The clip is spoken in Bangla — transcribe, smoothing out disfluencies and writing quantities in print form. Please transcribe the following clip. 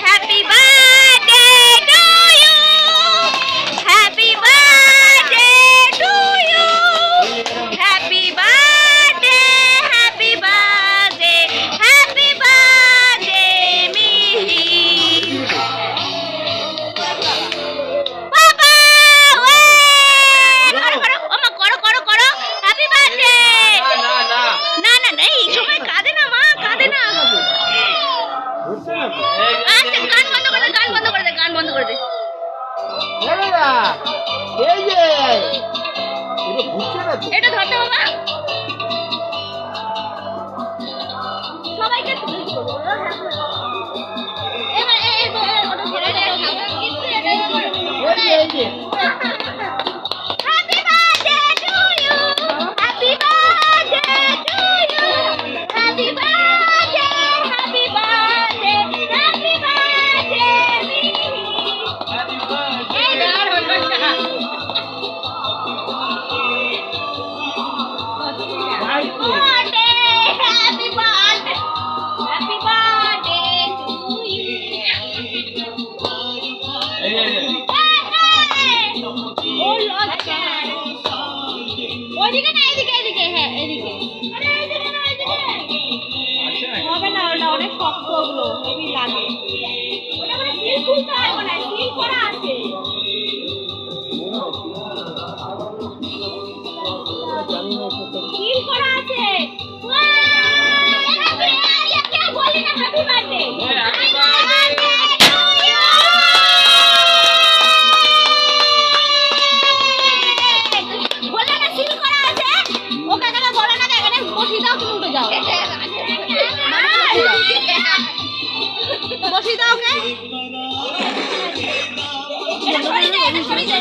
Happy birthday to you, happy birthday to you, happy birthday, happy birthday, happy birthday Mihi. বাবা ওয়ে করো করো ওমা করো করো করো হ্যাপি বার্থডে। না না না এই সময় কাঁদে না মা, কাঁদে না। আচ্ছা গান বন্ধ করে দে, গান বন্ধ করে দে, গান বন্ধ করে দে। এটা ধরতে বাবা সবাইকে এবার ওটা ধরে happy birthday to you, happy birthday to you, happy birthday, happy birthday, happy birthday Mihi. এই দাঁড় হল বাচ্চা birthday, happy birthday, happy birthday to you. Oh Lord, ওইদিকে না এদিকে, এদিকে হ্যাঁ এদিকে। আরে এদিকে না এদিকে হবে না, ওটা অনেক শক্ত, ওগুলো হেভি লাগে। ওটা মানে সিল খুলতে হবে না, সিল করা আছে। সিল করা আছে। বলি না happy birthday, happy birthday to you. বলে না সিল করা আছে, ওকে এখানে বলে না, এখানে বসিয়ে দাও, তুমি উঠে যাও, বসিয়ে দাও ওকে। এটা সরিয়ে দে, এটা সরিয়ে দে।